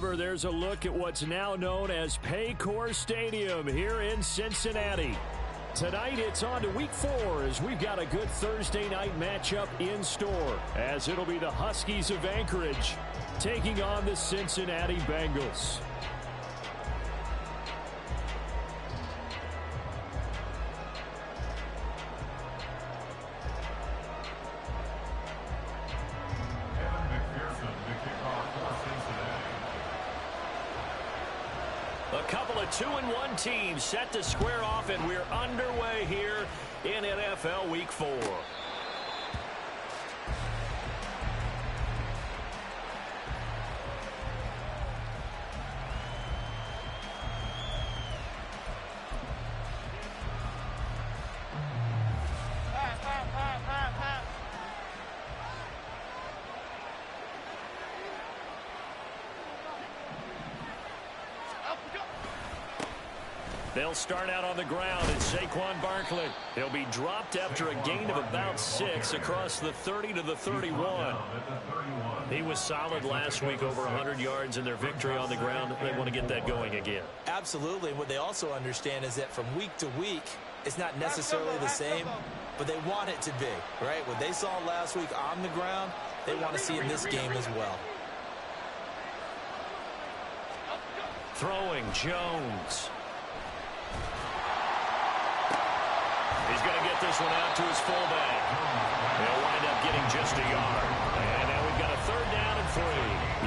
over, there's a look at what's now known as Paycor Stadium here in Cincinnati. Tonight, it's on to Week 4 as we've got a good Thursday night matchup in store, as it'll be the Huskies of Anchorage taking on the Cincinnati Bengals. A couple of 2-1 teams set to square off, and we're underway here in NFL Week 4. They'll start out on the ground. It's Saquon Barkley. He'll be dropped after a gain of about 6 across the 30 to the 31. He was solid last week, over 100 yards in their victory on the ground. They want to get that going again. Absolutely. What they also understand is that from week to week, it's not necessarily the same, but they want it to be, right? What they saw last week on the ground, they want to see in this game as well. Throwing Jones. He's going to get this one out to his fullback. He'll wind up getting just a yard. And now we've got a 3rd down and 3.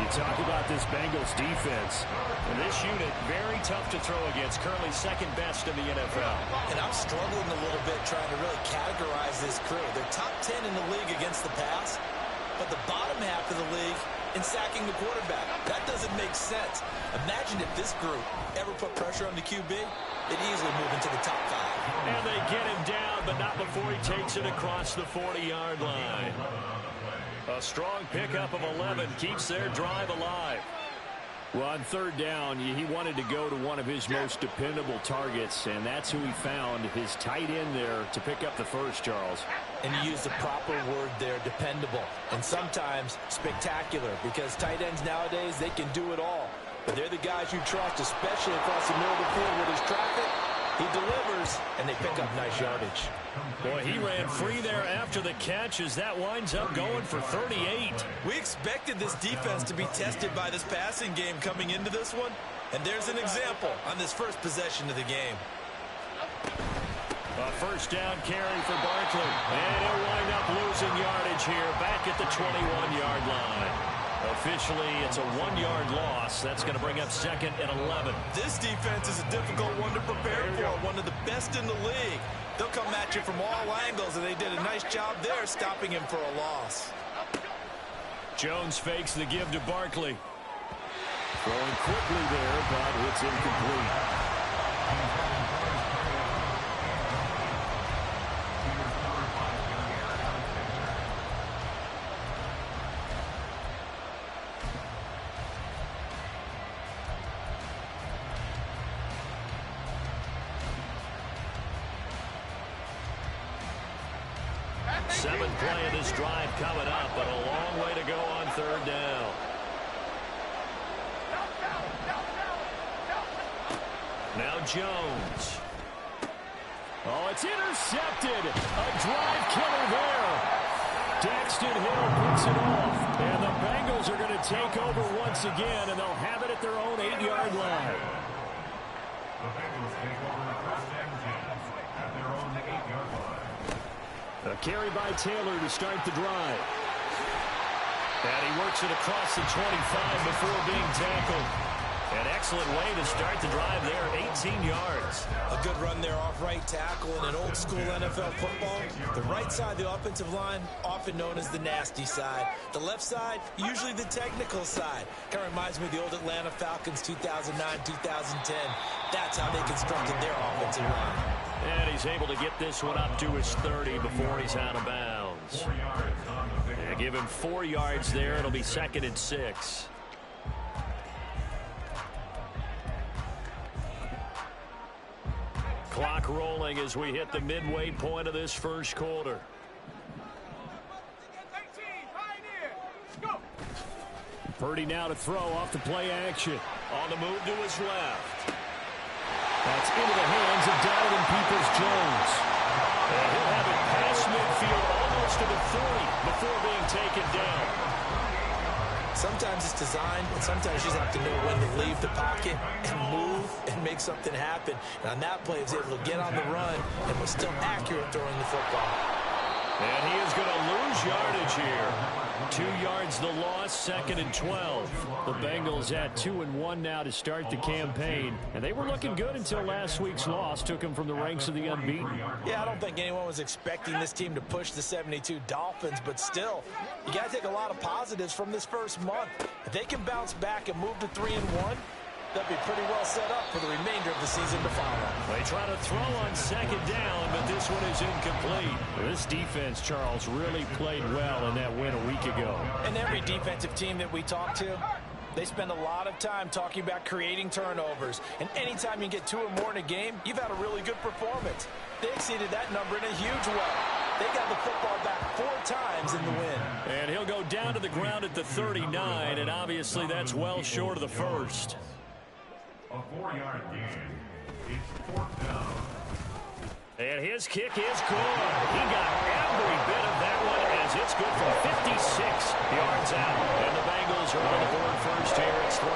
You talk about this Bengals defense. And this unit, very tough to throw against. Currently second best in the NFL. And I'm struggling a little bit trying to really categorize this crew. They're top 10 in the league against the pass, but the bottom half of the league in sacking the quarterback. That doesn't make sense. Imagine if this group ever put pressure on the QB, they'd easily move into the top 5. And they get him down, but not before he takes it across the 40-yard line. A strong pickup of 11 keeps their drive alive. Well, on 3rd down, he wanted to go to one of his most dependable targets, and that's who he found, his tight end there, to pick up the first, Charles. And you use the proper word there, dependable, and sometimes spectacular, because tight ends nowadays, they can do it all. But they're the guys you trust, especially across the middle of the field with his traffic. He delivers, and they pick up nice yardage. Boy, he ran free there after the catch as that winds up going for 38. We expected this defense to be tested by this passing game coming into this one, and there's an example on this first possession of the game. A 1st down carry for Barkley, and he'll wind up losing yardage here back at the 21-yard line. Officially, it's a 1-yard loss. That's going to bring up 2nd and 11. This defense is a difficult one to prepare for, one of the best in the league. They'll come at you from all angles, and they did a nice job there stopping him for a loss. Jones fakes the give to Barkley. Throwing quickly there, but it's incomplete. 7th play of this drive coming up, but a long way to go on 3rd down. Now Jones. Oh, it's intercepted. A drive killer there. Daxton Hill picks it off. And the Bengals are going to take over once again, and they'll have it at their own 8-yard line. The Bengals take over the 1st and 10 at their own 8-yard line. A carry by Taylor to start the drive. And he works it across the 25 before being tackled. An excellent way to start the drive there, 18 yards. A good run there off right tackle in an old-school NFL football. The right side of the offensive line, often known as the nasty side. The left side, usually the technical side. Kind of reminds me of the old Atlanta Falcons 2009-2010. That's how they constructed their offensive line. And he's able to get this one up to his 30 before he's out of bounds. Yeah, give him 4 yards there. It'll be 2nd and 6. Clock rolling as we hit the midway point of this first quarter. Purdy now to throw off the play action. On the move to his left. That's into the hands of Donovan Peoples-Jones. And he'll have it past midfield almost to the 40 before being taken down. Sometimes it's designed, but sometimes you just have to know when to leave the pocket and move and make something happen. And on that play, he was able to get on the run and was still accurate throwing the football. And he is going to lose yardage here. 2 yards the loss, 2nd and 12. The Bengals at 2-1 now to start the campaign. And they were looking good until last week's loss took them from the ranks of the unbeaten. Yeah, I don't think anyone was expecting this team to push the 72 Dolphins, but still, you got to take a lot of positives from this first month. If they can bounce back and move to 3-1, they'll be pretty well set up for the remainder of the season to follow. They try to throw on 2nd down, but this one is incomplete. This defense, Charles, really played well in that win a week ago. And every defensive team that we talk to, they spend a lot of time talking about creating turnovers. And anytime you get 2 or more in a game, you've had a really good performance. They exceeded that number in a huge way. They got the football back 4 times in the win. And he'll go down to the ground at the 39, and obviously that's well short of the first. A 4-yard gain. It's 4th down. And his kick is good. He got every bit of that one as it's good from 56 yards out. And the Bengals are on the board first here. It's 3-0.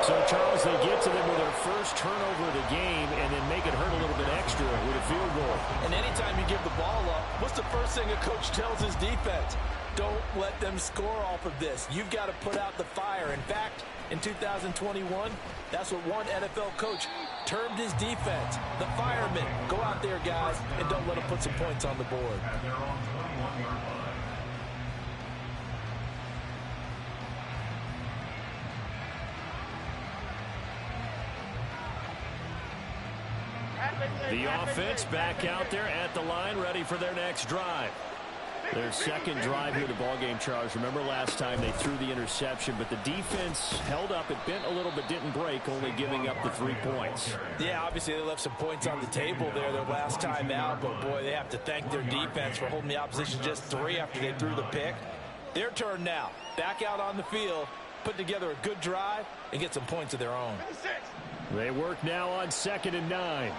So, Charles, they get to them with their first turnover of the game and then make it hurt a little bit extra with a field goal. And anytime you give the ball up, what's the first thing a coach tells his defense? Don't let them score off of this. You've got to put out the fire. In fact, in 2021, that's what one NFL coach termed his defense. The firemen. Go out there, guys, and don't let them put some points on the board. At their own 21-yard line. The offense back out there at the line, ready for their next drive. Their second drive here of the ballgame, Charles. Remember last time they threw the interception, but the defense held up. It bent a little but didn't break, only giving up the 3 points. Yeah, obviously they left some points on the table there their last time out, but boy, they have to thank their defense for holding the opposition just 3 after they threw the pick. Their turn now. Back out on the field, put together a good drive, and get some points of their own. They work now on 2nd and 9.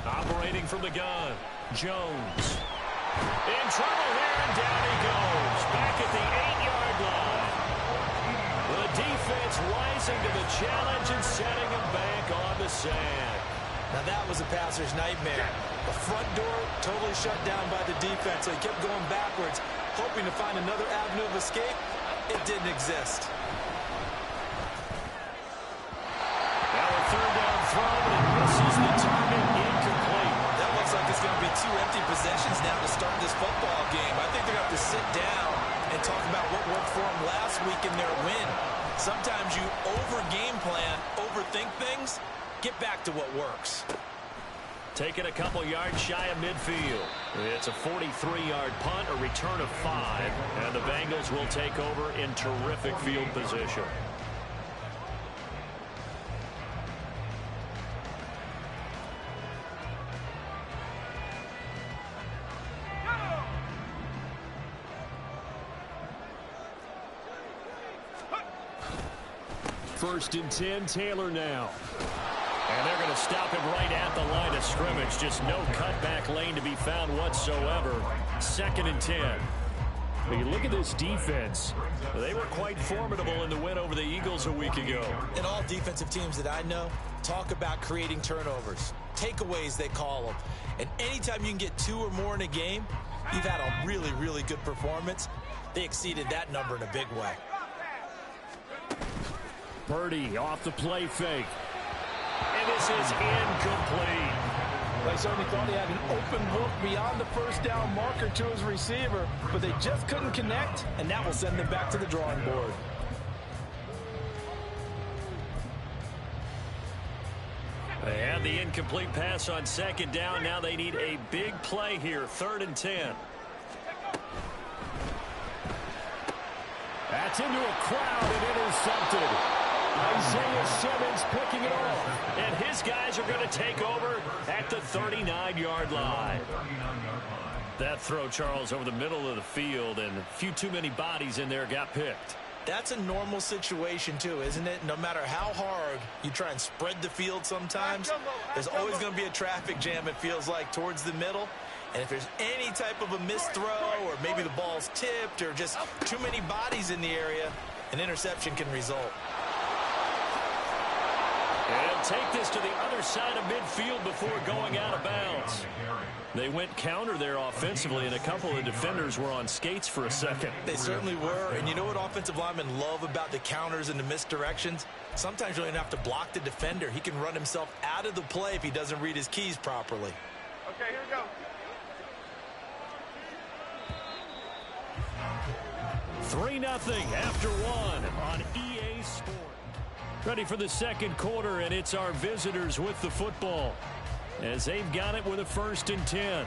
Operating from the gun, Jones. In trouble here, and down he goes. Back at the 8-yard line. The defense rising to the challenge and setting him back on the sand. Now that was a passer's nightmare. The front door totally shut down by the defense, so he kept going backwards, hoping to find another avenue of escape. It didn't exist. Now a 3rd down throw, and it misses the target. Incomplete. That looks like it's going to be 2 empty possessions now to start this football game. I think they're going to have to sit down and talk about what worked for them last week in their win. Sometimes you over-game plan, overthink things. Get back to what works. Taking a couple yards shy of midfield. It's a 43-yard punt, a return of 5, and the Bengals will take over in terrific field position. First and 10, Taylor now. And they're going to stop him right at the line of scrimmage. Just no cutback lane to be found whatsoever. 2nd and 10. When you look at this defense, they were quite formidable in the win over the Eagles a week ago. And all defensive teams that I know talk about creating turnovers. Takeaways, they call them. And anytime you can get 2 or more in a game, you've had a really, really good performance. They exceeded that number in a big way. Purdy off the play fake. And this is incomplete. They certainly thought he had an open look beyond the first down marker to his receiver, but they just couldn't connect, and that will send them back to the drawing board. They had the incomplete pass on 2nd down. Now they need a big play here. 3rd and 10. That's into a crowd and intercepted. Isaiah Simmons picking it off. And his guys are going to take over at the 39-yard line. That throw, Charles, over the middle of the field, and a few too many bodies in there got picked. That's a normal situation, too, isn't it? No matter how hard you try and spread the field sometimes, there's always going to be a traffic jam, it feels like, towards the middle. And if there's any type of a missed throw, or maybe the ball's tipped, or just too many bodies in the area, an interception can result. And take this to the other side of midfield before going out of bounds. They went counter there offensively, and a couple of defenders were on skates for a second. They certainly were, and you know what offensive linemen love about the counters and the misdirections? Sometimes you don't even have to block the defender. He can run himself out of the play if he doesn't read his keys properly. Okay, here we go. 3-0 after one on EA Sports. Ready for the second quarter, and it's our visitors with the football as they've got it with a 1st and 10.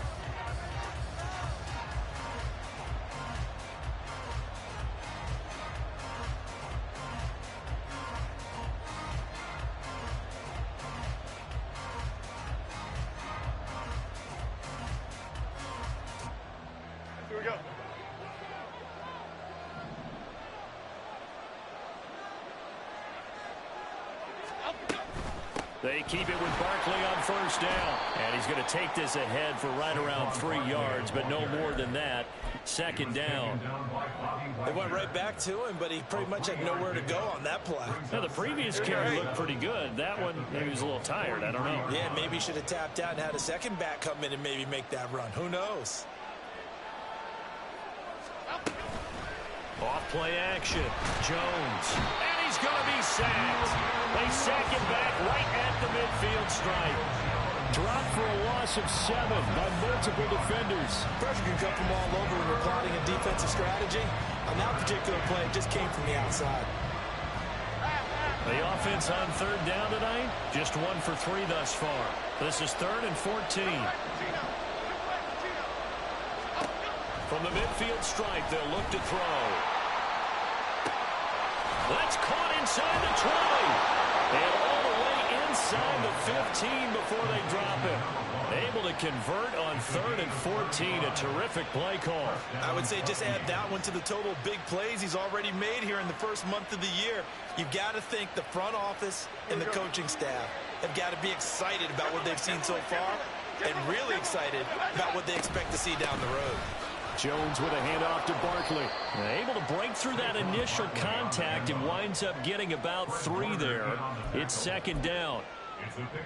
Here we go. They keep it with Barkley on 1st down. And he's going to take this ahead for right around 3 yards, but no more than that. 2nd down. They went right back to him, but he pretty much had nowhere to go on that play. Now, the previous carry looked pretty good. That one, maybe he was a little tired. I don't know. Yeah, maybe he should have tapped out and had a second back come in and maybe make that run. Who knows? Off play action. Jones. And he's going to be sacked. They sack him back right at the midfield stripe. Dropped for a loss of 7 by multiple defenders. Pressure can come from all over when you're plotting a defensive strategy. On that particular play, it just came from the outside. The offense on 3rd down tonight, just 1 for 3 thus far. This is 3rd and 14. From the midfield stripe, they'll look to throw. That's caught inside the 20. And all the way inside the 15 before they drop it. Able to convert on 3rd and 14. A terrific play call. I would say just add that one to the total big plays he's already made here in the first month of the year. You've got to think the front office and the coaching staff have got to be excited about what they've seen so far and really excited about what they expect to see down the road. Jones with a handoff to Barkley. Able to break through that initial contact and winds up getting about 3 there. It's 2nd down.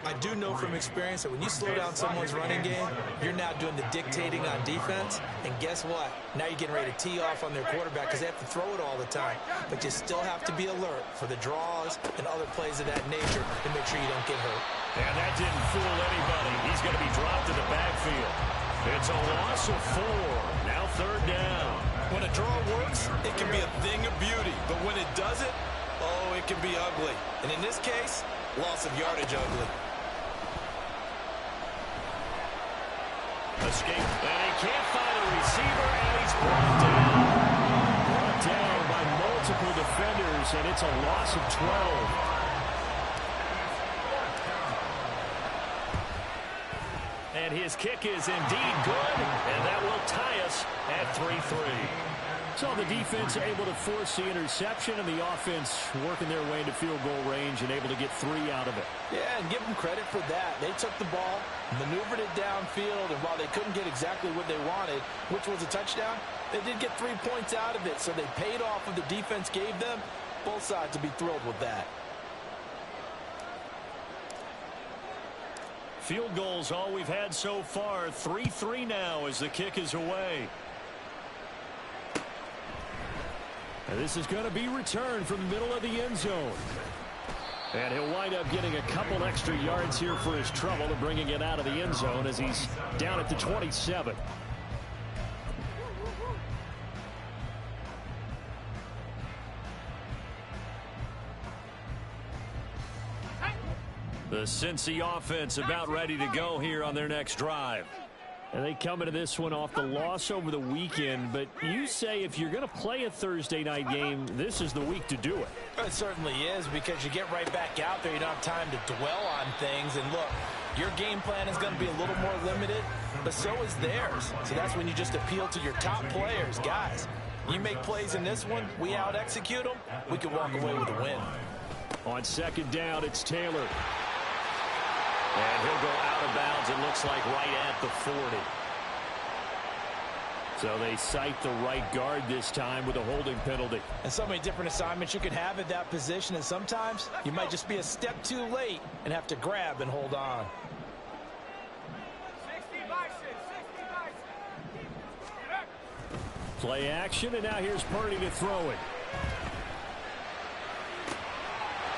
I do know from experience that when you slow down someone's running game, you're now doing the dictating on defense. And guess what? Now you're getting ready to tee off on their quarterback because they have to throw it all the time. But you still have to be alert for the draws and other plays of that nature to make sure you don't get hurt. And that didn't fool anybody. He's going to be dropped in the backfield. It's a loss of 4. Now 3rd down. When a draw works, it can be a thing of beauty. But when it doesn't, oh, it can be ugly. And in this case, loss of yardage ugly. Escape. And he can't find a receiver, and he's brought down. Brought down by multiple defenders, and it's a loss of 12. And his kick is indeed good, and that will tie us at 3-3. So the defense able to force the interception, and the offense working their way into field goal range and able to get 3 out of it. Yeah, and give them credit for that. They took the ball, maneuvered it downfield, and while they couldn't get exactly what they wanted, which was a touchdown, they did get 3 points out of it, so they paid off what the defense gave them. Both sides will be thrilled with that. Field goals all we've had so far. 3-3 now as the kick is away. And this is going to be returned from the middle of the end zone. And he'll wind up getting a couple extra yards here for his trouble to bringing it out of the end zone as he's down at the 27. The Cincy offense about ready to go here on their next drive. And they come into this one off the loss over the weekend, but you say if you're going to play a Thursday night game, this is the week to do it. It certainly is, because you get right back out there. You don't have time to dwell on things. And look, your game plan is going to be a little more limited. but so is theirs. So that's when you just appeal to your top players. Guys, you make plays in this one, we out-execute them, we can walk away with a win. On second down, it's Taylor. And he'll go out of bounds, it looks like right at the 40. So they cite the right guard this time with a holding penalty. And so many different assignments you can have at that position, and sometimes you might just be a step too late and have to grab and hold on. 60 bison, 60 bison. Play action, and now here's Purdy to throw it.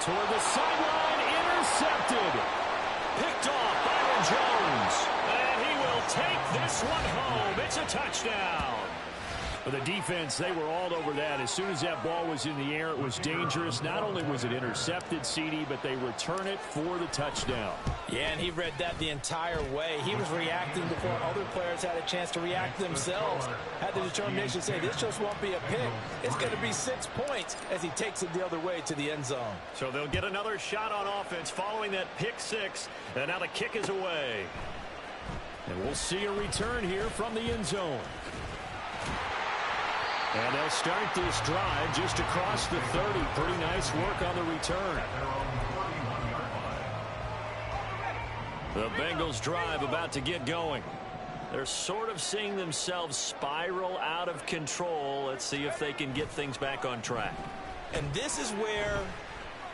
Toward the sideline, intercepted. Picked off Byron Jones. And he will take this one home. It's a touchdown. For the defense, they were all over that. As soon as that ball was in the air, it was dangerous. Not only was it intercepted, CD, but they return it for the touchdown. Yeah, and he read that the entire way. He was reacting before other players had a chance to react themselves. Had the determination to say, this just won't be a pick. It's going to be 6 points as he takes it the other way to the end zone. So they'll get another shot on offense following that pick six. And now the kick is away. And we'll see a return here from the end zone. And they'll start this drive just across the 30. Pretty nice work on the return. The Bengals drive about to get going. They're sort of seeing themselves spiral out of control. Let's see if they can get things back on track. And this is where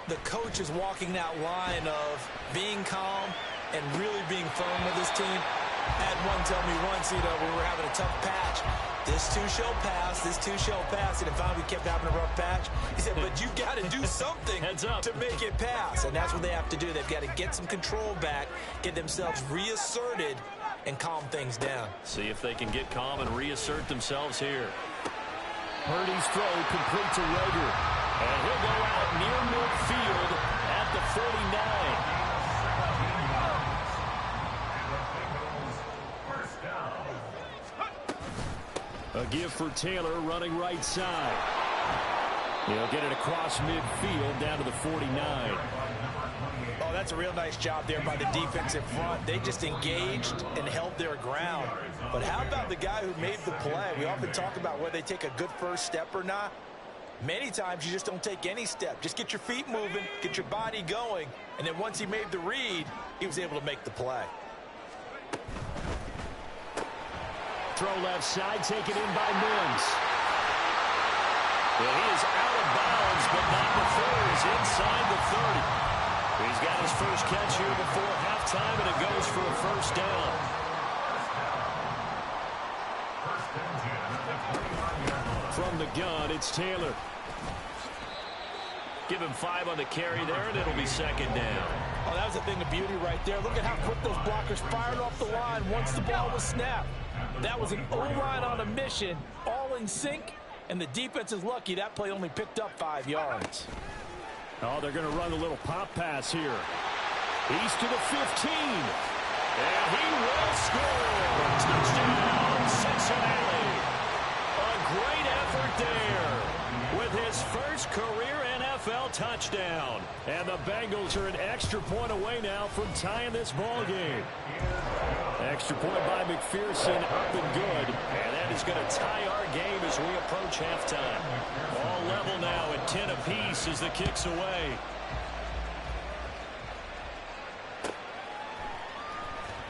the coach is walking that line of being calm and really being firm with his team. I had one tell me once, we were having a tough patch. This too shall pass, this too shall pass. And finally we kept having a rough patch. He said, but you've got to do something to make it pass. And that's what they have to do. They've got to get some control back, get themselves reasserted, and calm things down. See if they can get calm and reassert themselves here. Purdy's throw complete to Rager. And he'll go out near midfield at the 49. A give for Taylor running right side. He'll get it across midfield down to the 49. Oh, that's a real nice job there by the defensive front. They just engaged and held their ground. But how about the guy who made the play? We often talk about whether they take a good first step or not. Many times you just don't take any step. Just get your feet moving, get your body going, and then once he made the read, he was able to make the play. Throw left side, taken in by Mims. Well, he is out of bounds, but not before he's inside the 30. He's got his first catch here before halftime, and it goes for a first down. From the gun, it's Taylor. Give him 5 on the carry there, and it'll be second down. Oh, that was a thing of beauty right there. Look at how quick those blockers fired off the line once the ball was snapped. That was an O-line on a mission, all in sync, and the defense is lucky that play only picked up 5 yards. Oh, they're going to run a little pop pass here. He's to the 15. And he will score. Touchdown, Cincinnati. A great effort there with his first career NFL touchdown. And the Bengals are an extra point away now from tying this ball game. Extra point by McPherson, up and good. And that is going to tie our game as we approach halftime. All level now at 10 apiece as the kick's away.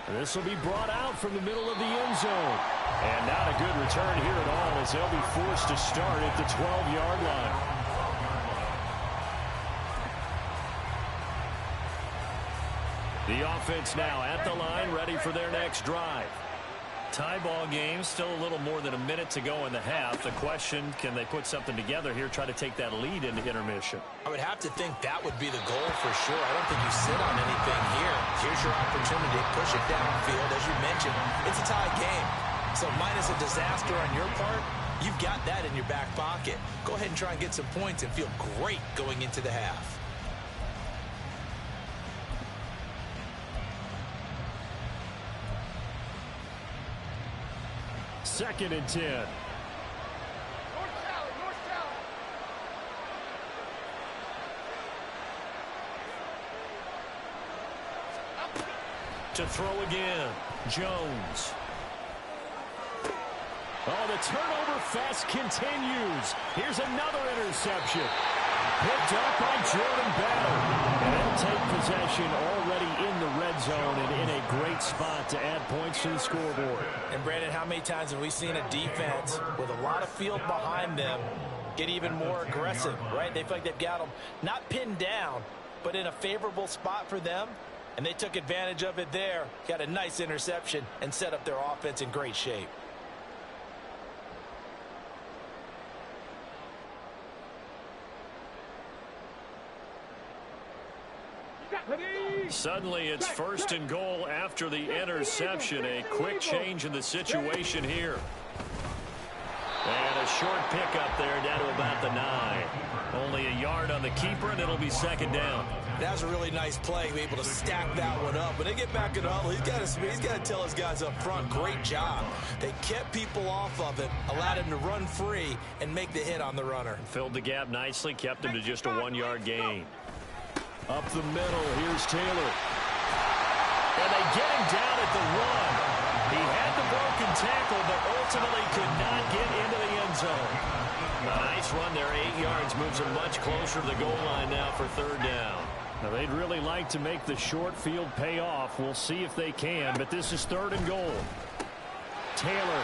This will be brought out from the middle of the end zone. And not a good return here at all as they'll be forced to start at the 12-yard line. The offense now at the line, ready for their next drive. Tie ball game, still a little more than a minute to go in the half. The question, can they put something together here, try to take that lead into intermission? I would have to think that would be the goal for sure. I don't think you sit on anything here. Here's your opportunity to push it downfield. As you mentioned, it's a tie game. So minus a disaster on your part, you've got that in your back pocket. Go ahead and try and get some points and feel great going into the half. Second and 10. North Sally, North Sally. To throw again, Jones. Oh, the turnover fest continues. Here's another interception. Picked up by Jordan Battle. And they'll take possession already in the red zone and in a great spot to add points to the scoreboard. And, Brandon, how many times have we seen a defense with a lot of field behind them get even more aggressive, right? They feel like they've got them not pinned down, but in a favorable spot for them. And they took advantage of it there. Got a nice interception and set up their offense in great shape. Suddenly it's 1st and goal after the interception. A quick change in the situation here. And a short pickup there down to about the 9. Only a yard on the keeper, and it'll be 2nd down. That was a really nice play, be able to stack that one up. When they get back in the huddle, he's got to tell his guys up front, great job. They kept people off of it, allowed him to run free and make the hit on the runner. Filled the gap nicely, kept him to just a 1-yard gain. Up the middle, here's Taylor. And they get him down at the 1. He had the broken tackle, but ultimately could not get into the end zone. A nice run there, 8 yards, moves him much closer to the goal line now for 3rd down. Now, they'd really like to make the short field pay off. We'll see if they can, but this is 3rd and goal. Taylor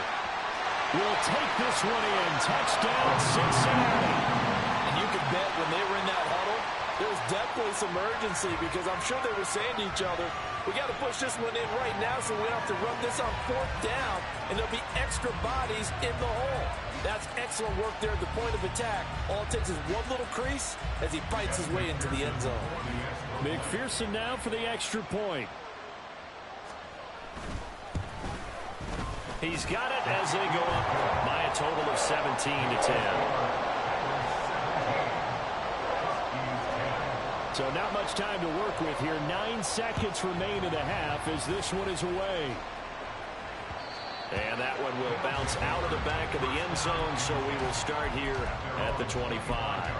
will take this one in. Touchdown, Cincinnati. And you can bet when they were in that huddle, there was definitely some urgency because I'm sure they were saying to each other, we got to push this one in right now so we don't have to run this on 4th down, and there'll be extra bodies in the hole. That's excellent work there at the point of attack. All it takes is one little crease as he fights his way into the end zone. McPherson now for the extra point. He's got it as they go up by a total of 17-10. So not much time to work with here. 9 seconds remain in the half as this one is away. And that one will bounce out of the back of the end zone, so we will start here at the 25.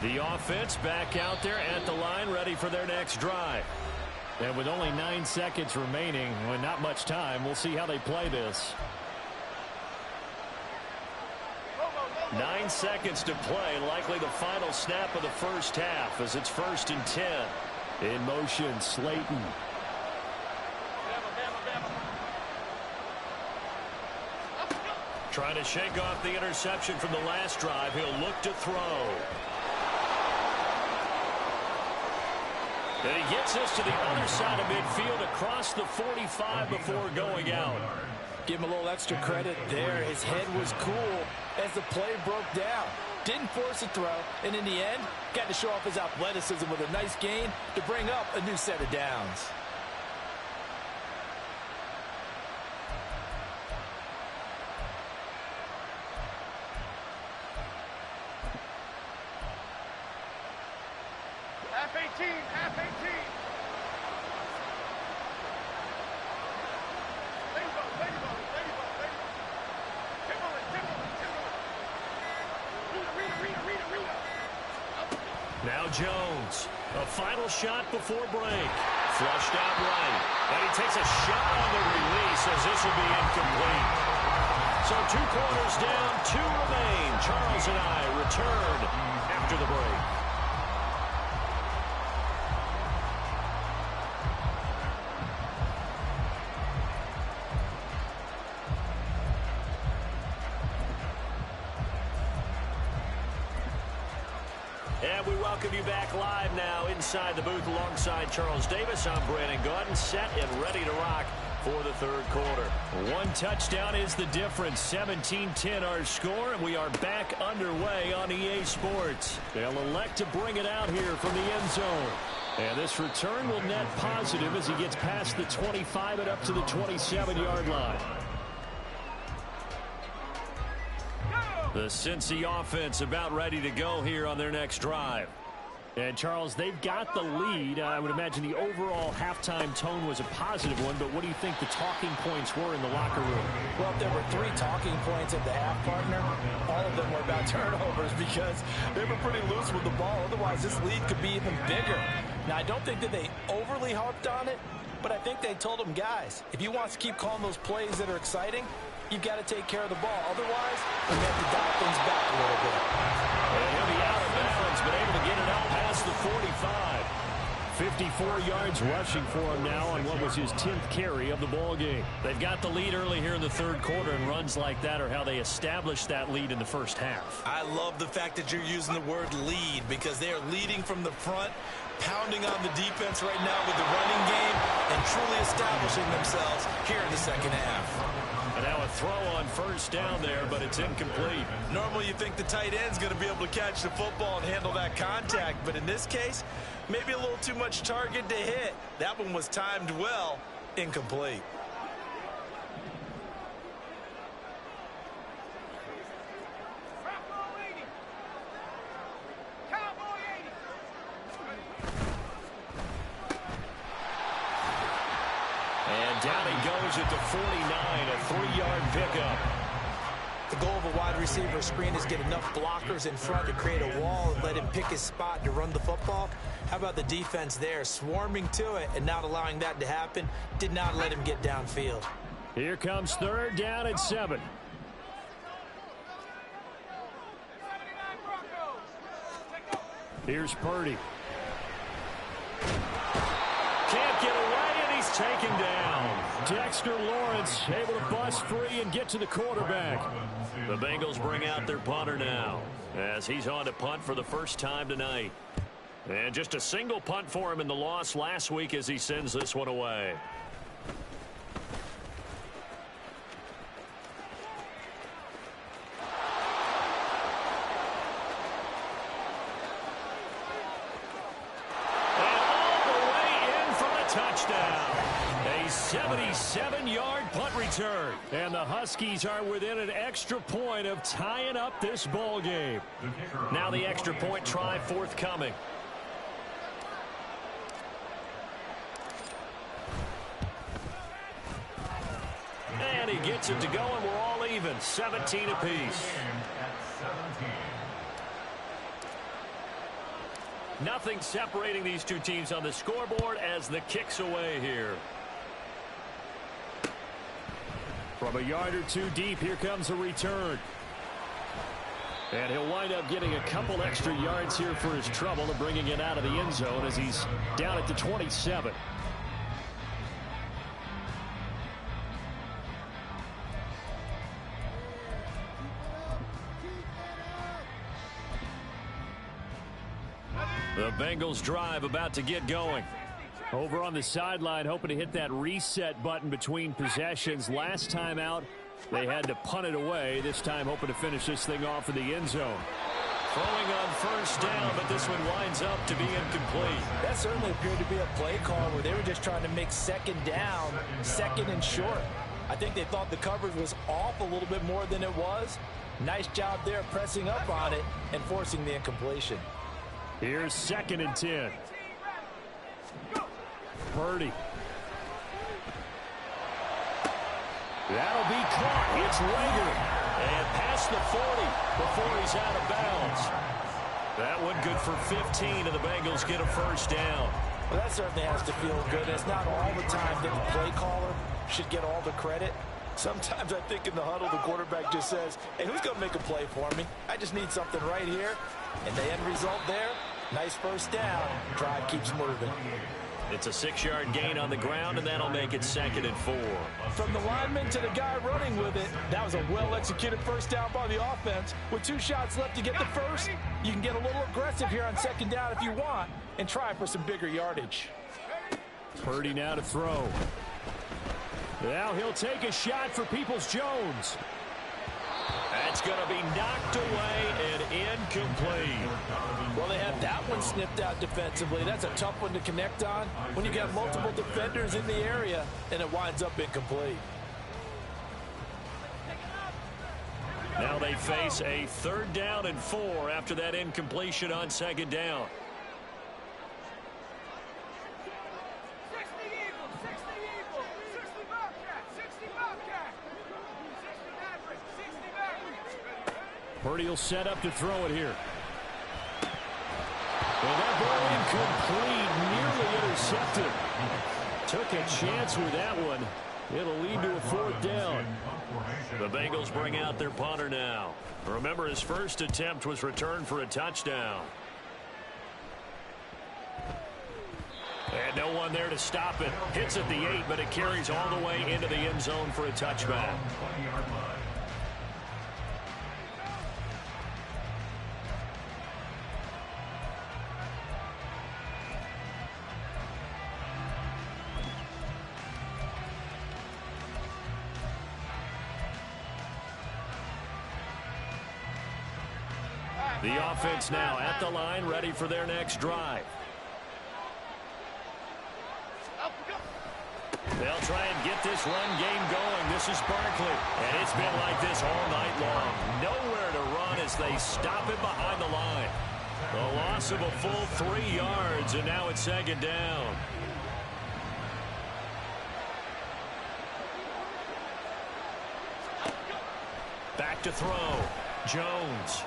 The offense back out there at the line, ready for their next drive. And with only 9 seconds remaining, well, not much time, we'll see how they play this. 9 seconds to play, likely the final snap of the first half as it's 1st and 10. In motion, Slayton. Trying to shake off the interception from the last drive. He'll look to throw. And he gets us to the other side of midfield across the 45 before going out. Give him a little extra credit there. His head was cool as the play broke down. Didn't force a throw, and in the end, got to show off his athleticism with a nice gain to bring up a new set of downs. Half 18, half 18. Now Jones, a final shot before break. Flushed out right. And he takes a shot on the release as this will be incomplete. So 2 quarters down, 2 remain. Charles and I return after the break. And we welcome you back live now inside the booth alongside Charles Davis. I'm Brandon Gaudin, set and ready to rock for the 3rd quarter. 1 touchdown is the difference. 17-10 our score, and we are back underway on EA Sports. They'll elect to bring it out here from the end zone. And this return will net positive as he gets past the 25 and up to the 27-yard line. The Cincy offense about ready to go here on their next drive. And, Charles, they've got the lead. I would imagine the overall halftime tone was a positive one, but what do you think the talking points were in the locker room? Well, if there were 3 talking points at the half, partner, all of them were about turnovers because they were pretty loose with the ball. Otherwise, this lead could be even bigger. Now, I don't think that they overly harped on it, But I think they told him, guys, if you want to keep calling those plays that are exciting, you've got to take care of the ball. Otherwise, we have to dial things back a little bit. And he'll be out of bounds, but able to get it out past the 45. 54 yards rushing for him now on what was his 10th carry of the ball game. They've got the lead early here in the third quarter, and runs like that are how they established that lead in the first half. I love the fact that you're using the word lead because they are leading from the front, pounding on the defense right now with the running game, and truly establishing themselves here in the second half. And now a throw on first down there, but it's incomplete. Normally you think the tight end's going to be able to catch the football and handle that contact, but in this case, maybe a little too much target to hit. That one was timed well, incomplete. And down he goes at the 49, a 3-yard pickup. The goal of a wide receiver screen is get enough blockers in front to create a wall and let him pick his spot to run the football. How about the defense there, swarming to it and not allowing that to happen? Did not let him get downfield. Here comes third down and 7. Here's Purdy. Can't get away, and he's taken down. Dexter Lawrence able to bust free and get to the quarterback. The Bengals bring out their punter now as he's on to punt for the first time tonight. And just a single punt for him in the loss last week as he sends this one away. Touchdown. A 77-yard punt return. And the Huskies are within an extra point of tying up this ball game. Now the extra point try forthcoming. And he gets it to go, and we're all even. 17 apiece. Nothing separating these two teams on the scoreboard as the kick's away here. From a yard or two deep, here comes a return. And he'll wind up getting a couple extra yards here for his trouble and bringing it out of the end zone as he's down at the 27. The Bengals drive about to get going. Over on the sideline, hoping to hit that reset button between possessions. Last time out, they had to punt it away. This time, hoping to finish this thing off in the end zone. Throwing on first down, but this one winds up to be incomplete. That certainly appeared to be a play call where they were just trying to make second down, second and short. I think they thought the coverage was off a little bit more than it was. Nice job there pressing up on it and forcing the incompletion. Here's 2nd and 10. Purdy. That'll be caught. It's Rager. And past the 40 before he's out of bounds. That one good for 15, and the Bengals get a first down. Well, that certainly has to feel good. It's not all the time that the play caller should get all the credit. Sometimes I think in the huddle, the quarterback just says, hey, who's going to make a play for me? I just need something right here. And the end result there, nice first down. Drive keeps moving. It's a 6-yard gain on the ground, and that'll make it 2nd and 4. From the lineman to the guy running with it, that was a well-executed first down by the offense. With 2 shots left to get the first, you can get a little aggressive here on second down if you want and try for some bigger yardage. Purdy now to throw. Now he'll take a shot for Peoples-Jones. That's going to be knocked away and incomplete. Well, they have that one snipped out defensively. That's a tough one to connect on when you got multiple defenders in the area, and it winds up incomplete. Now they face a 3rd down and 4 after that incompletion on 2nd down. Purdy will set up to throw it here. And that ball incomplete, nearly intercepted. Took a chance with that one. It'll lead to a 4th down. The Bengals bring out their punter now. Remember, his first attempt was returned for a touchdown. And no one there to stop it. Hits at the 8, but it carries all the way into the end zone for a touchback. The offense now at the line, ready for their next drive. They'll try and get this run game going. This is Barkley, and it's been like this all night long. Nowhere to run as they stop him behind the line. The loss of a full 3 yards, and now it's 2nd down. Back to throw. Jones.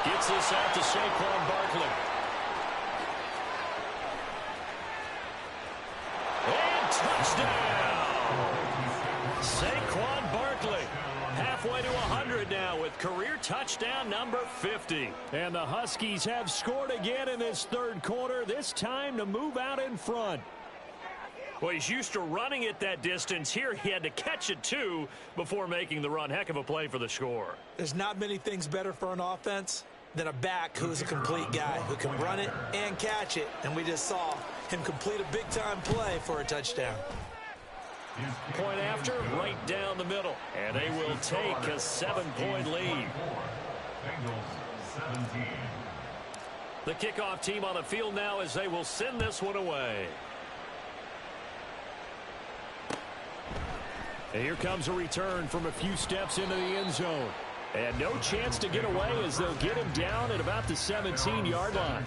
Gets this out to Saquon Barkley. And touchdown! Saquon Barkley. Halfway to 100 now with career touchdown number 50. And the Huskies have scored again in this 3rd quarter, this time to move out in front. Well, he's used to running it that distance. Here he had to catch it, too, before making the run. Heck of a play for the score. There's not many things better for an offense than a back who's a complete guy who can run it and catch it. And we just saw him complete a big-time play for a touchdown. Point after, right down the middle. And they will take a 7-point lead. The kickoff team on the field now as they will send this one away. And here comes a return from a few steps into the end zone. And no chance to get away as they'll get him down at about the 17-yard line.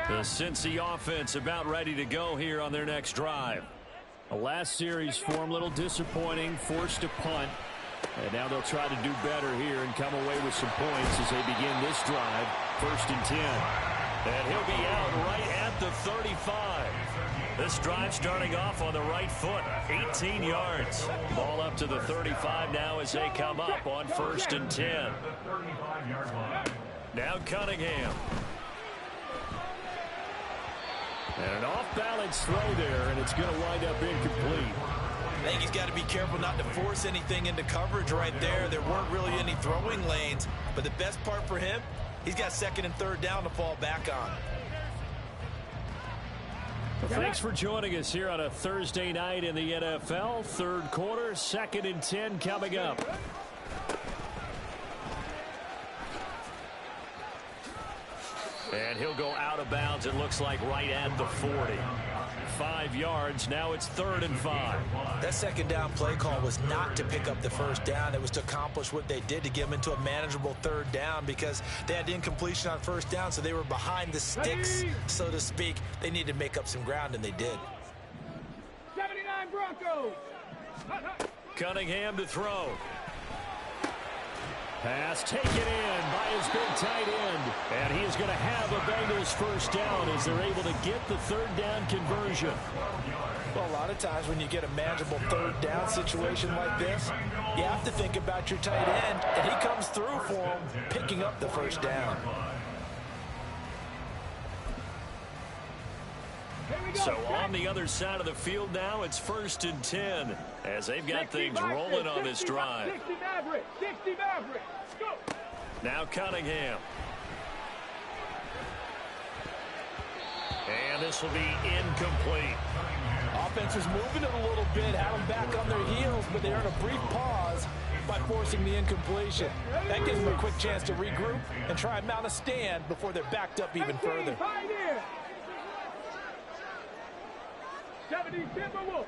The Cincy offense about ready to go here on their next drive. The last series form a little disappointing, forced a punt. And now they'll try to do better here and come away with some points as they begin this drive. 1st and 10. And he'll be out right at the 35. This drive starting off on the right foot. 18 yards. Ball up to the 35 now as they come up on 1st and 10. Now Cunningham. And an off-balance throw there, and it's going to wind up incomplete. I think he's got to be careful not to force anything into coverage right there. There weren't really any throwing lanes, but the best part for him, he's got 2nd and 3rd down to fall back on. Well, thanks for joining us here on a Thursday night in the NFL. 3rd quarter, 2nd and 10 coming up. And he'll go out of bounds, it looks like, right at the 40. 5 yards. Now it's 3rd and 5. That 2nd down play call was not to pick up the 1st down. It was to accomplish what they did to get them into a manageable 3rd down because they had incompletion on 1st down, so they were behind the sticks, so to speak. They needed to make up some ground, and they did. 79 Broncos. Cunningham to throw. Pass taken in by his big tight end. And he is going to have a Bengals 1st down as they're able to get the 3rd down conversion. Well, a lot of times when you get a manageable 3rd down situation like this, you have to think about your tight end, and he comes through for him, picking up the 1st down. So on the other side of the field now, it's 1st and 10 as they've got things rolling on this drive. 60 Maverick. 60 Maverick. Go. Now Cunningham. And this will be incomplete. Offense was moving it a little bit, had them back on their heels, but they earned a brief pause by forcing the incompletion. That gives them a quick chance to regroup and try and mount a stand before they're backed up even further. 70 Timberwolves.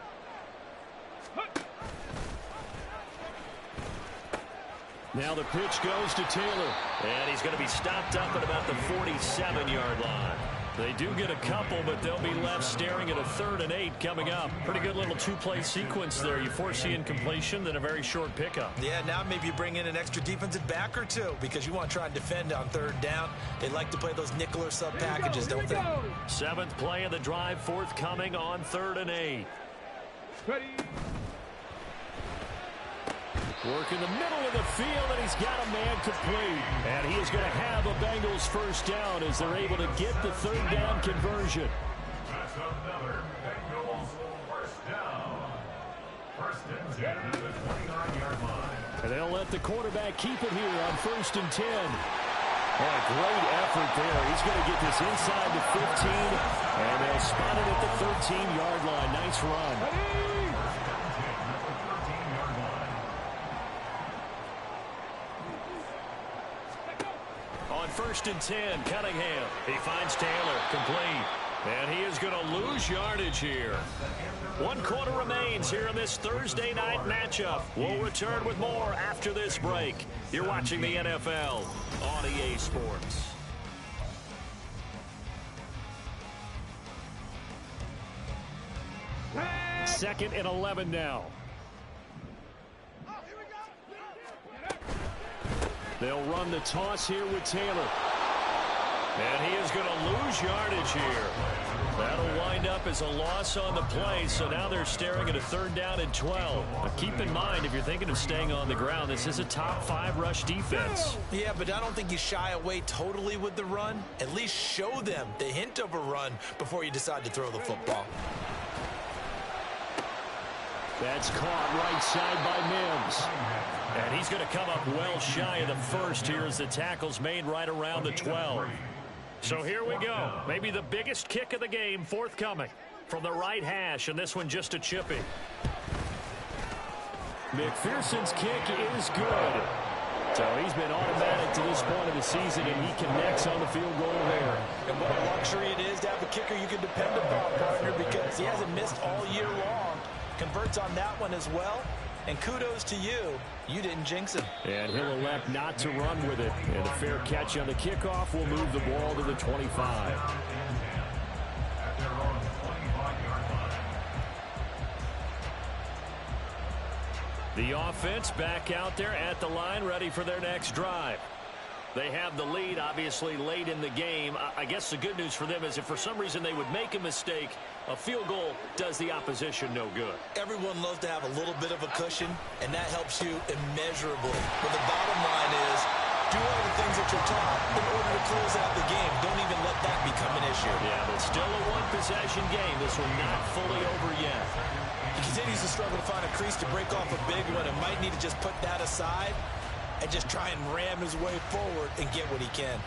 Now the pitch goes to Taylor. And he's going to be stopped up at about the 47-yard line. They do get a couple, but they'll be left staring at a 3rd and 8 coming up. Pretty good little two-play sequence there. You foresee incompletion, then a very short pickup. Yeah, now maybe you bring in an extra defensive back or two because you want to try and defend on 3rd down. They like to play those nickel or sub packages, don't they? 7th play of the drive forthcoming on 3rd and 8. Ready. Work in the middle of the field, and he's got a man complete. And he is going to have a Bengals first down as they're able to get the 3rd down conversion. That's another Bengals first down. 1st and 10 at the 29-yard line. And they'll let the quarterback keep it here on 1st and 10. Oh, great effort there. He's going to get this inside the 15, and they'll spot it at the 13-yard line. Nice run. On 1st and 10, Cunningham. He finds Taylor, complete. And he is going to lose yardage here. 1 quarter remains here in this Thursday night matchup. We'll return with more after this break. You're watching the NFL on EA Sports. Second and 11 now. They'll run the toss here with Taylor. And he is going to lose yardage here. That'll wind up as a loss on the play, so now they're staring at a 3rd down and 12. Now keep in mind, if you're thinking of staying on the ground, this is a top 5 rush defense. Yeah, but I don't think you shy away totally with the run. At least show them the hint of a run before you decide to throw the football. That's caught right side by Mims. And he's going to come up well shy of the 1st here as the tackle's made right around the 12. So here we go. Maybe the biggest kick of the game forthcoming from the right hash, and this one just a chippy. McPherson's kick is good. So he's been automatic to this point of the season, and he connects on the field goal there. And what a luxury it is to have a kicker you can depend upon, partner, because he hasn't missed all year long. Converts on that one as well. And kudos to you. You didn't jinx him. And he'll elect not to run with it. And a fair catch on the kickoff will move the ball to the 25. The offense back out there at the line, ready for their next drive. They have the lead, obviously, late in the game. I guess the good news for them is if for some reason they would make a mistake, a field goal does the opposition no good. Everyone loves to have a little bit of a cushion, and that helps you immeasurably. But the bottom line is, do all the things that you're taught in order to close out the game. Don't even let that become an issue. Yeah, but still a one-possession game. This one not fully over yet. He continues to struggle to find a crease to break off a big one and might need to just put that aside and just try and ram his way forward and get what he can.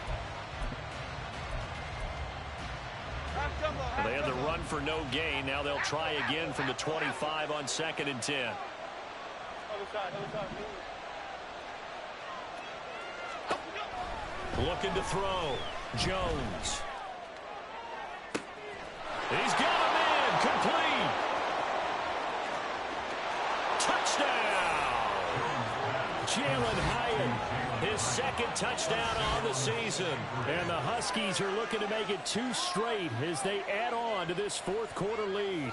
They had the run for no gain. Now they'll try again from the 25 on 2nd and 10. Looking to throw. Jones. He's got him in. Complete. Touchdown. Jalen Hyatt, his 2nd touchdown on the season. And the Huskies are looking to make it 2 straight as they add on to this 4th quarter lead.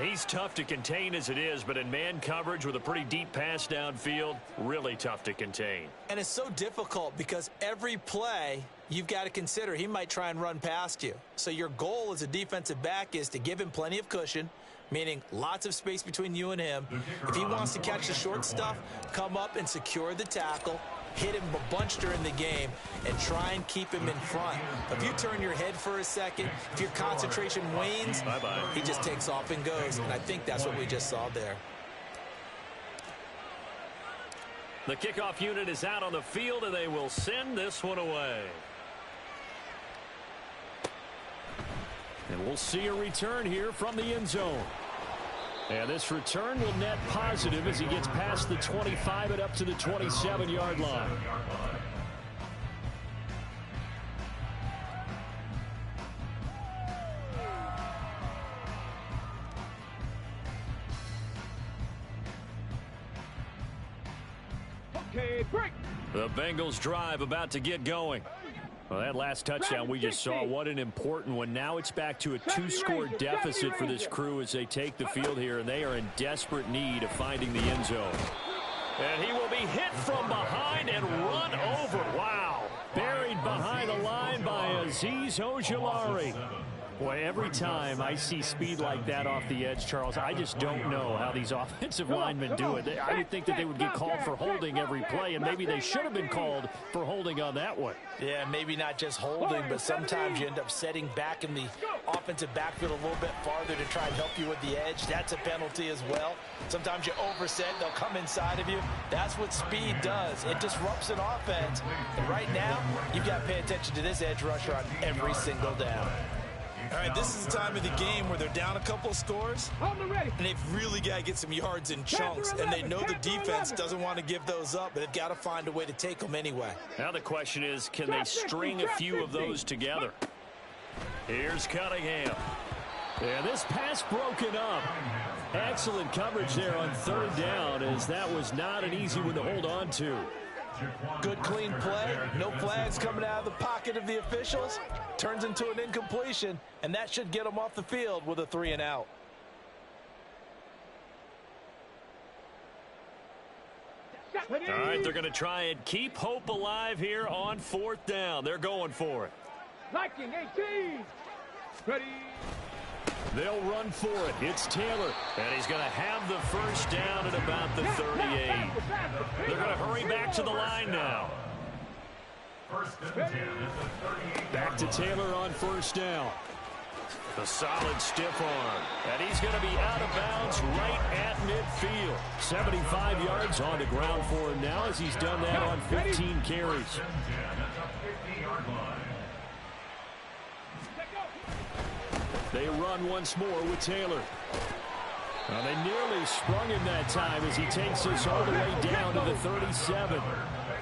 He's tough to contain as it is, but in man coverage with a pretty deep pass downfield, really tough to contain. And it's so difficult because every play you've got to consider he might try and run past you. So your goal as a defensive back is to give him plenty of cushion, meaning lots of space between you and him. If he wants to catch the short stuff, come up and secure the tackle, hit him a bunch during the game, and try and keep him in front. If you turn your head for a second, if your concentration wanes, he just takes off and goes. And I think that's what we just saw there. The kickoff unit is out on the field, and they will send this one away. And we'll see a return here from the end zone. And this return will net positive as he gets past the 25 and up to the 27-yard line. Okay, break. The Bengals drive about to get going. Well, that last touchdown we just saw, what an important one. Now it's back to a two-score deficit for this crew as they take the field here, and they are in desperate need of finding the end zone. And he will be hit from behind and run over. Wow. Buried behind the line by Azeez Ojulari. Boy, every time I see speed like that off the edge, Charles, I just don't know how these offensive linemen do it. I would think that they would get called for holding every play, and maybe they should have been called for holding on that one. Yeah, maybe not just holding, but sometimes you end up setting back in the offensive backfield a little bit farther to try and help you with the edge. That's a penalty as well. Sometimes you overset, they'll come inside of you. That's what speed does. It disrupts an offense. And right now, you've got to pay attention to this edge rusher on every single down. All right, this is the time of the game where they're down a couple of scores, and they've really got to get some yards in chunks, and they know the defense doesn't want to give those up, but they've got to find a way to take them anyway. Now the question is, can they string a few of those together? Here's Cunningham. Yeah, this pass broken up. Excellent coverage there on third down, as that was not an easy one to hold on to. Good, clean play. No flags coming out of the pocket of the officials. Turns into an incompletion, and that should get them off the field with a 3-and-out. All right, they're going to try and keep hope alive here on fourth down. They're going for it. Liking 18. Ready. They'll run for it. It's Taylor. And he's going to have the first down at about the 38. They're going to hurry back to the line now. Back to Taylor on first down. A solid stiff arm. And he's going to be out of bounds right at midfield. 75 yards on the ground for him now, as he's done that on 15 carries. They run once more with Taylor. Well, they nearly sprung him that time as he takes us all the way down to the 37.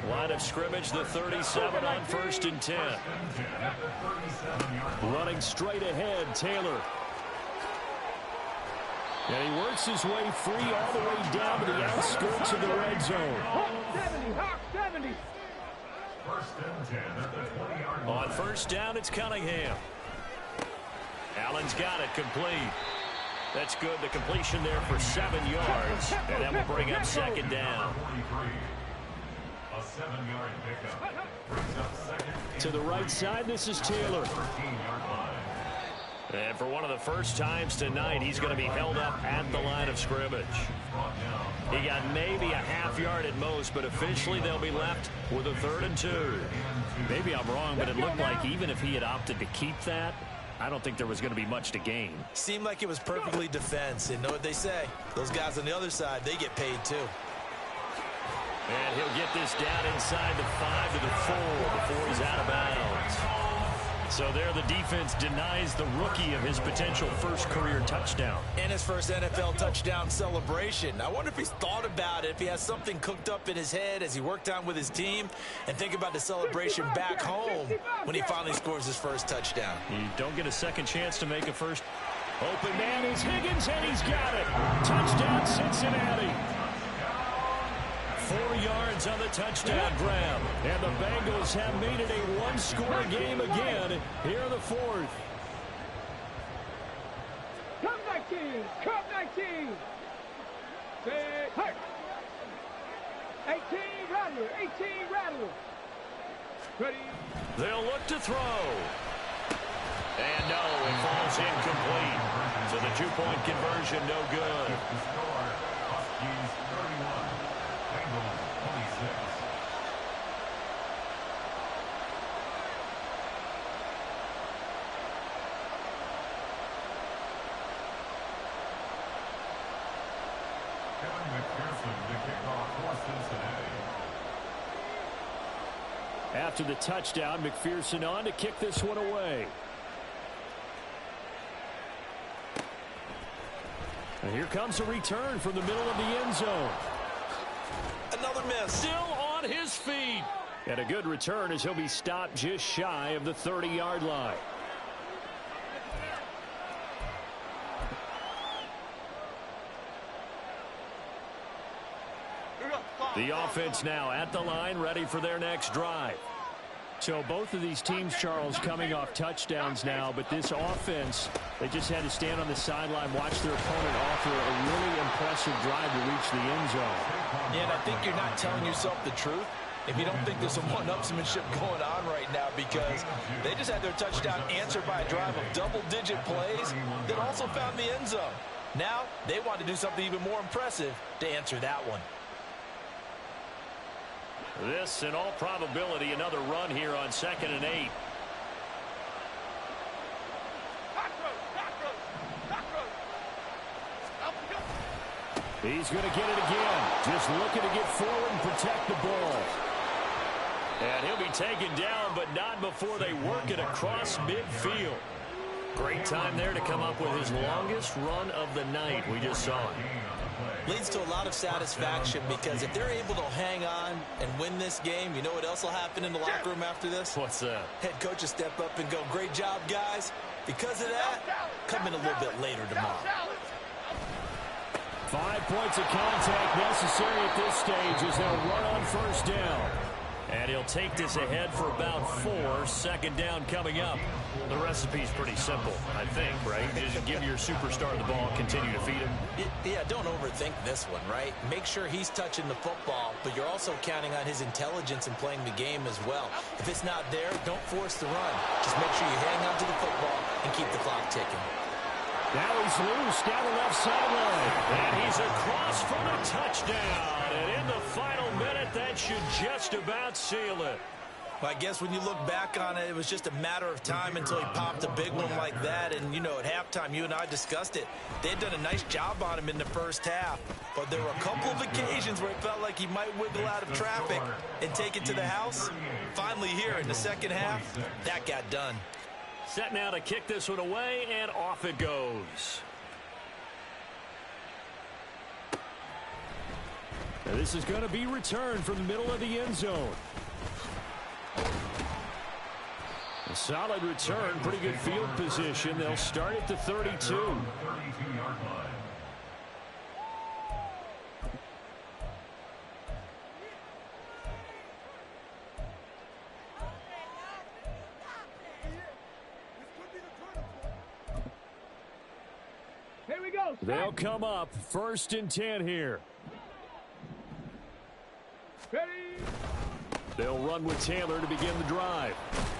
Line of scrimmage, the 37 on 1st and 10. Running straight ahead, Taylor. And he works his way free all the way down to the outskirts of the red zone. Hawk 70, Hawk 70. On first down, it's Cunningham. Allen's got it complete. That's good. The completion there for 7 yards. And that will bring up second down. A 7-yard pickup brings up second. To the right side, this is Taylor. 13-yard line. And for one of the first times tonight, he's going to be held up at the line of scrimmage. He got maybe a half yard at most, but officially they'll be left with a 3rd and 2. Maybe I'm wrong, but it looked like even if he had opted to keep that, I don't think there was going to be much to gain. Seemed like it was perfectly defense. And know what they say? Those guys on the other side, they get paid too. And he'll get this down inside the 5 to the 4 before he's out of bounds. So there the defense denies the rookie of his potential first career touchdown. And his first NFL touchdown celebration. I wonder if he's thought about it, if he has something cooked up in his head as he worked on with his team, and think about the celebration back home when he finally scores his first touchdown. You don't get a second chance to make a first. Open man is Higgins, and he's got it. Touchdown, Cincinnati. 4 yards on the touchdown grab. And the Bengals have made it a one-score game again here in the 4th. Come 19. Come 19. Say, hey. 18 Rattler. 18 Rattler. Ready. They'll look to throw. And no, it falls incomplete. So the 2-point conversion no good. The score, Huskies 31, Bengals 26. Kevin McPherson to kick off for Cincinnati. After the touchdown, McPherson on to kick this one away. And here comes a return from the middle of the end zone. Another miss. Still on his feet. And a good return as he'll be stopped just shy of the 30-yard line. The offense now at the line, ready for their next drive. So both of these teams, Charles, coming off touchdowns now, but this offense, they just had to stand on the sideline, watch their opponent offer a really impressive drive to reach the end zone. Yeah, and I think you're not telling yourself the truth if you don't think there's some one-upsmanship going on right now, because they just had their touchdown answered by a drive of double-digit plays that also found the end zone. Now they want to do something even more impressive to answer that one. This, in all probability, another run here on 2nd and 8. He's going to get it again. Just looking to get forward and protect the ball. And he'll be taken down, but not before they work it across midfield. Great time there to come up with his longest run of the night. We just saw it. Leads to a lot of satisfaction, because if they're able to hang on and win this game, you know what else will happen in the locker room after this? What's that? Head coach will step up and go, "Great job, guys. Because of that, come in a little bit later tomorrow." 5 points of contact necessary at this stage as they'll run on first down. And he'll take this ahead for about 4. 2nd down coming up. The recipe's pretty simple, I think, right? Just give your superstar the ball, continue to feed him. Yeah, don't overthink this one, right? Make sure he's touching the football, but you're also counting on his intelligence in playing the game as well. If it's not there, don't force the run. Just make sure you hang on to the football and keep the clock ticking. Now he's loose down the left sideline. And he's across for the touchdown. And in the final minute, that should just about seal it. Well, I guess when you look back on it, it was just a matter of time until he popped a big one like that. And, you know, at halftime, you and I discussed it. They had done a nice job on him in the first half. But there were a couple of occasions where it felt like he might wiggle out of traffic and take it to the house. Finally here in the second half, that got done. Set now to kick this one away, and off it goes. Now this is going to be returned from the middle of the end zone. A solid return, pretty good field position. They'll start at the 32. 32-yard line. Here we go. They'll come up 1st and 10 here. Ready. They'll run with Taylor to begin the drive.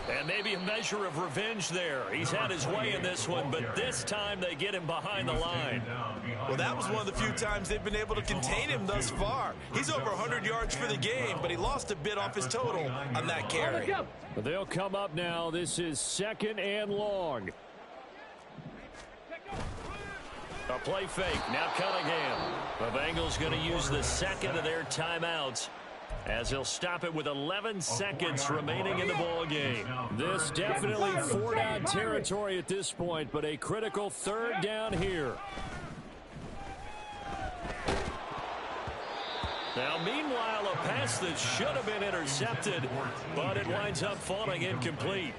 And maybe a measure of revenge there. He's had his way in this one, but this time they get him behind the line. Well, that was one of the few times they've been able to contain him thus far. He's over 100 yards for the game, but he lost a bit off his total on that carry. But they'll come up now. This is 2nd and long. A play fake. Now Cunningham. The Bengals going to use the second of their timeouts, as he'll stop it with 11 seconds remaining in the ball game. This definitely 4-down territory at this point, but a critical 3rd down here. Now, meanwhile, a pass that should have been intercepted, but it winds up falling incomplete.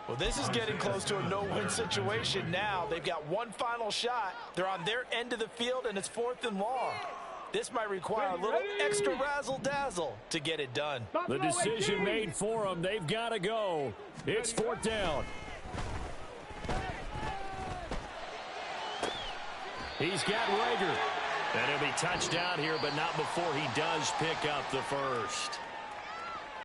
Well, this is getting close to a no-win situation now. They've got one final shot. They're on their end of the field, and it's 4th and long. This might require a little extra razzle-dazzle to get it done. The decision made for them. They've got to go. It's 4th down. He's got Rager. And he'll be touched down here, but not before he does pick up the first.